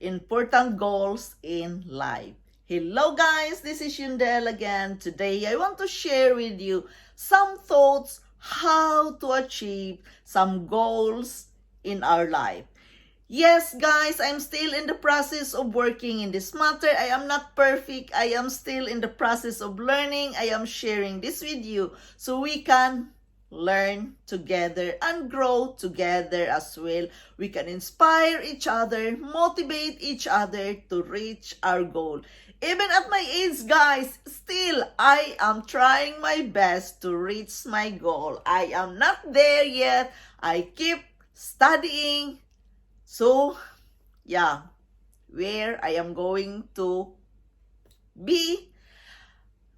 important goals in life. Hello guys, this is Yundel again. Today I want to share with you some thoughts how to achieve some goals in our life. Yes, guys, I'm still in the process of working in this matter. I am not perfect. I am still in the process of learning. I am sharing this with you so we can learn together and grow together as well. We can inspire each other, motivate each other to reach our goal. Even at my age, guys, still I am trying my best to reach my goal. I am not there yet. I keep studying. So, yeah, where I am going to be,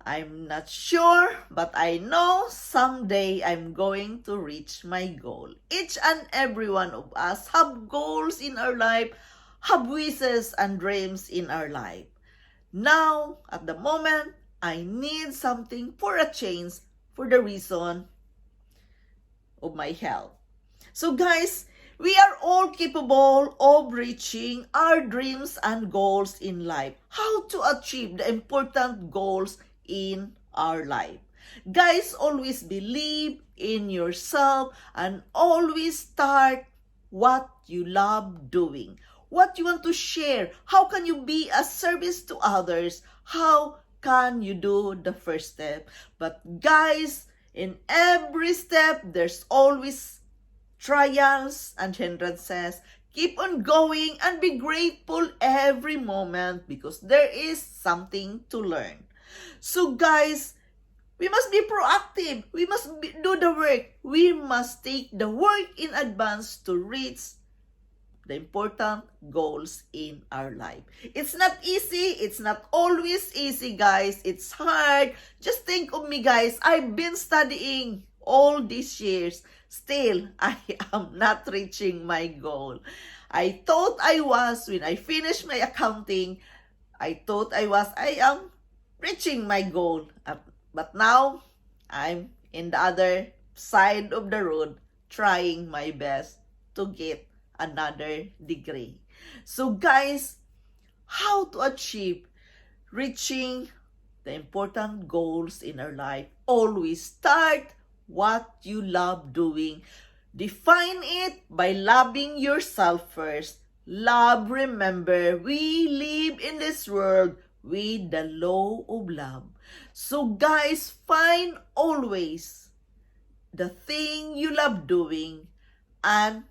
I'm not sure, but I know someday I'm going to reach my goal. Each and every one of us have goals in our life, have wishes and dreams in our life. Now, at the moment, I need something for a change for the reason of my health. So guys, we are all capable of reaching our dreams and goals in life. How to achieve the important goals in our life. Guys, always believe in yourself and always start what you love doing. What you want to share. How can you be a service to others? How can you do the first step? But guys, in every step, there's always trials and hindrances. Keep on going and be grateful every moment because there is something to learn. So guys, we must be proactive. We must do the work. We must take the work in advance to reach the important goals in our life. It's not easy. It's not always easy, guys. It's hard. Just think of me, guys. I've been studying all these years. Still, I am not reaching my goal. I thought I was, when I finished my accounting, I am reaching my goal. But now, I'm in the other side of the road, trying my best to get another degree. So guys, how to achieve reaching the important goals in our life? Always start what you love doing. Define it by loving yourself first. Love, remember, we live in this world with the law of love. So guys, find always the thing you love doing and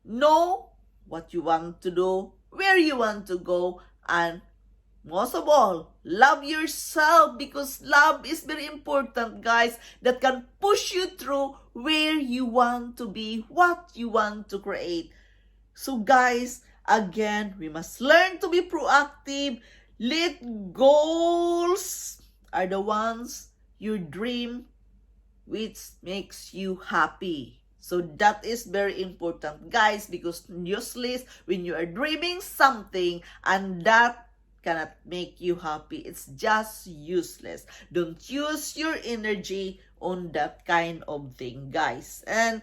know what you want to do, where you want to go, and most of all, love yourself because love is very important, guys, that can push you through where you want to be, what you want to create. So guys, again, we must learn to be proactive. Let goals are the ones you dream which makes you happy. So that is very important, guys, because useless when you are dreaming something and that cannot make you happy. It's just useless. Don't use your energy on that kind of thing, guys. And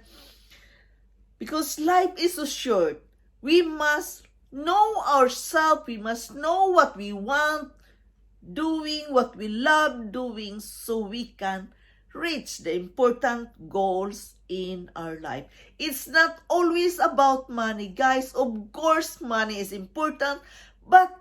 because life is so short, we must know ourselves. We must know what we want doing, what we love doing, so we can reach the important goals in our life. It's not always about money, guys. Of course, money is important, but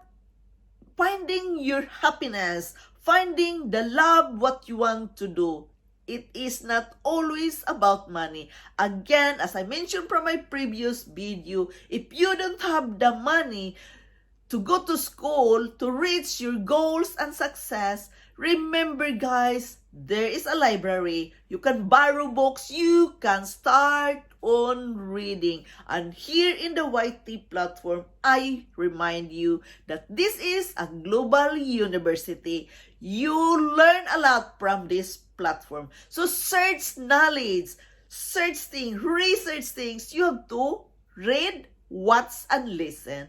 finding your happiness, finding the love, what you want to do, it is not always about money. Again, as I mentioned from my previous video, if you don't have the money to go to school, to reach your goals and success, remember guys, there is a library. You can borrow books. You can start on reading. And here in the YT platform, I remind you that this is a global university. You learn a lot from this platform. So search knowledge, search things, research things. You have to read, watch, and listen.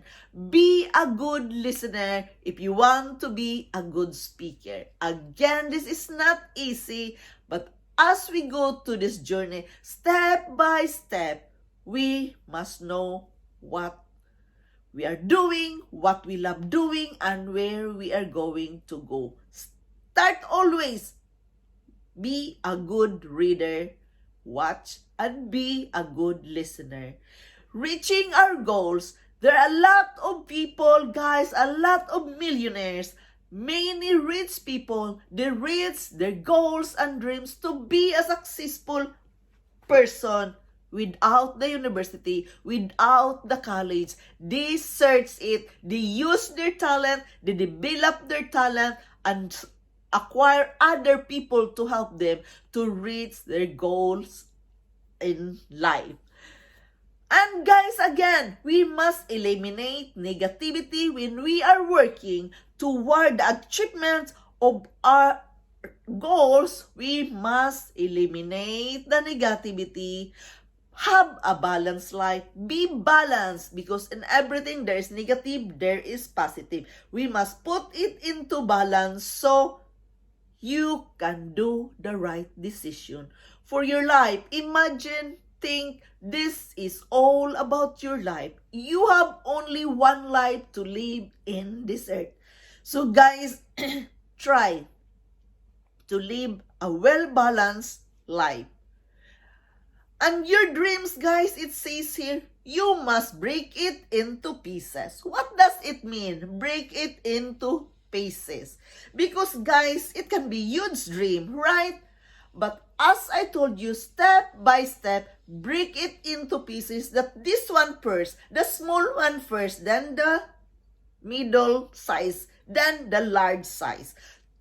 Be a good listener if you want to be a good speaker. Again, this is not easy, but as we go to this journey, step by step, we must know what we are doing what we love doing, and where we are going to go. Start always. Be a good reader, watch, and be a good listener. Reaching our goals, there are a lot of people, guys, a lot of millionaires, many rich people, they reach their goals and dreams to be a successful person without the university, without the college. They search it, they use their talent, they develop their talent, and acquire other people to help them to reach their goals in life. And guys, again, we must eliminate negativity when we are working toward the achievement of our goals. We must eliminate the negativity. Have a balanced life. Be balanced, because in everything there is negative, there is positive. We must put it into balance so you can do the right decision for your life. Imagine, think, this is all about your life. You have only one life to live in this earth. So guys, try to live a well-balanced life. And your dreams, guys, it says here, you must break it into pieces. What does it mean? Break it into pieces. Because, guys, it can be huge dream, right? But as I told you, step by step, break it into pieces. That this one first, the small one first, then the middle size, then the large size.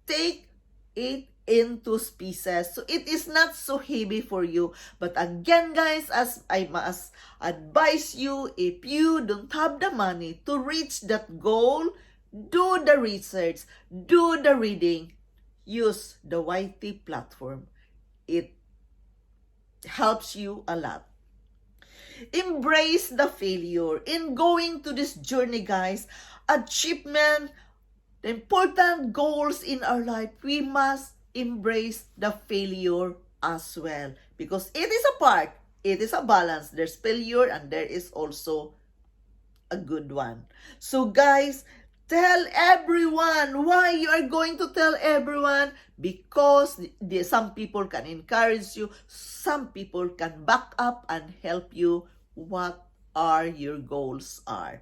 Take it into pieces so it is not so heavy for you. But again, guys, as I must advise you, if you don't have the money to reach that goal, do the research, do the reading, use the YT platform. It helps you a lot. Embrace the failure. In going to this journey, guys, achievement, the important goals in our life, we must embrace the failure as well, because it is a part, it is a balance. There's failure and there is also a good one. So guys, tell everyone. Why you are going to tell everyone? Because some people can encourage you, some people can back up and help you what are your goals are.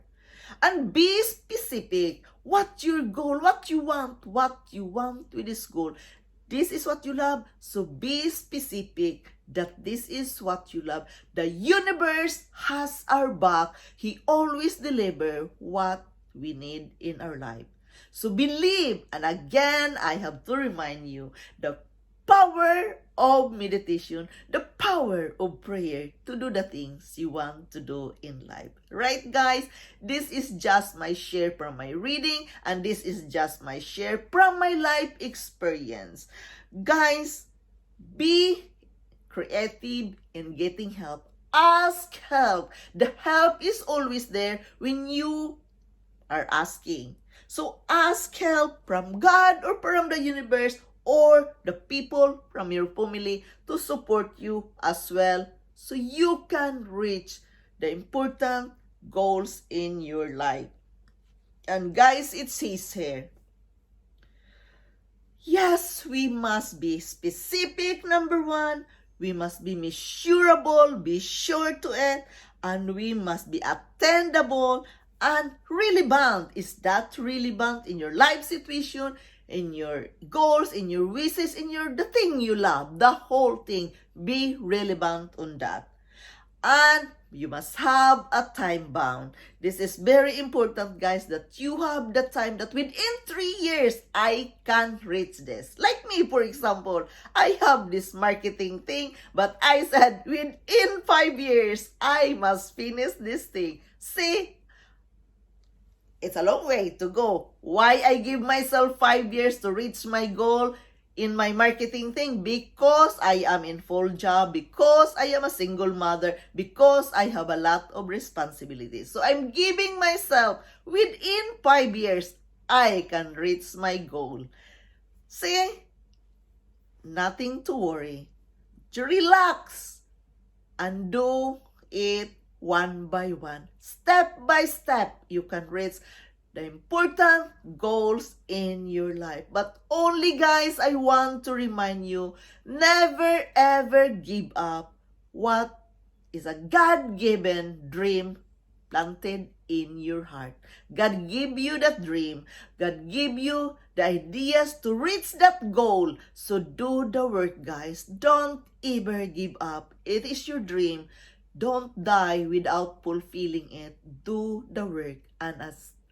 And be specific. What your goal, what you want with this goal. This is what you love, so be specific that this is what you love. The universe has our back. He always delivers what we need in our life. So believe, and again, I have to remind you, the power of meditation, the power of prayer to do the things you want to do in life. Right, guys? This is just my share from my reading, and this is just my share from my life experience. Guys, be creative in getting help. Ask help. The help is always there when you are asking. So ask help from God or from the universe, or the people from your family to support you as well, so you can reach the important goals in your life. And guys, it says here, yes, we must be specific, number one. We must be measurable, be sure to it, and we must be attainable and relevant. Is that relevant in your life situation, in your goals, in your wishes, in the thing you love, the whole thing? Be relevant on that. And you must have a time bound. This is very important, guys, that you have the time that within 3 years, I can reach this. Like me, for example, I have this marketing thing, but I said within 5 years, I must finish this thing. See? It's a long way to go. Why I give myself 5 years to reach my goal in my marketing thing? Because I am in full job, because I am a single mother, because I have a lot of responsibilities. So I'm giving myself within 5 years, I can reach my goal. See? Nothing to worry. Just relax and do it one by one, step by step, you can reach the important goals in your life. But only, guys, I want to remind you, never ever give up what is a God-given dream planted in your heart. God give you that dream. God give you the ideas to reach that goal. So do the work, guys. Don't ever give up. It is your dream. Don't die without fulfilling it. Do the work. And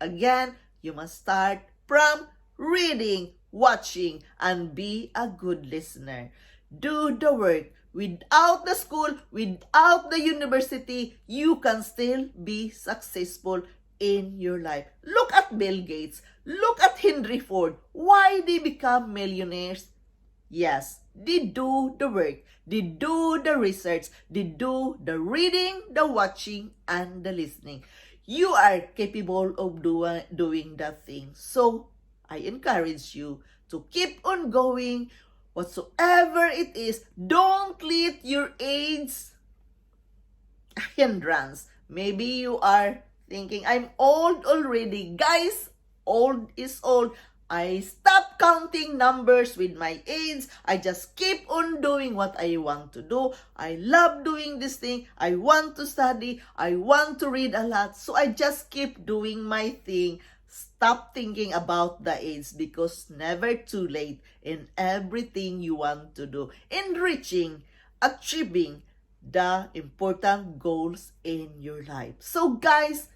again, you must start from reading, watching, and be a good listener. Do the work. Without the school, without the university, you can still be successful in your life. Look at Bill Gates. Look at Henry Ford. Why they become millionaires? Yes, they do the work. They do the research. They do the reading, the watching, and the listening. You are capable of doing that thing. So, I encourage you to keep on going. Whatsoever it is, don't let your age a hindrance. Maybe you are thinking, I'm old already. Guys, old is old. I stop counting numbers with my age. I just keep on doing what I want to do. I love doing this thing. I want to study. I want to read a lot. So I just keep doing my thing. Stop thinking about the age, because never too late in everything you want to do, in reaching, achieving the important goals in your life. So guys,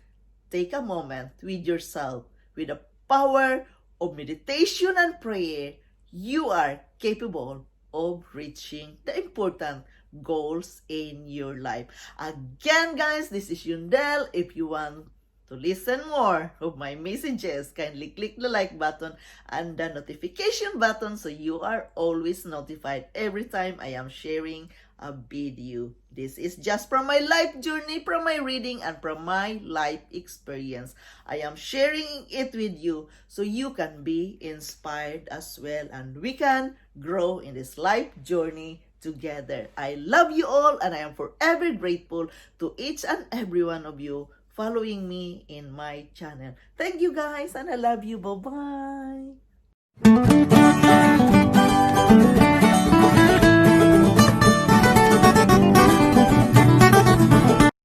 take a moment with yourself. With the power of meditation and prayer, you are capable of reaching the important goals in your life. Again, guys, this is Yundel. If you want to listen more of my messages, kindly click the like button and the notification button so you are always notified every time I am sharing a video. This is just from my life journey, from my reading, and from my life experience. I am sharing it with you so you can be inspired as well, and we can grow in this life journey together. I love you all, and I am forever grateful to each and every one of you following me in my channel. Thank you, guys, and I love you. Bye-bye.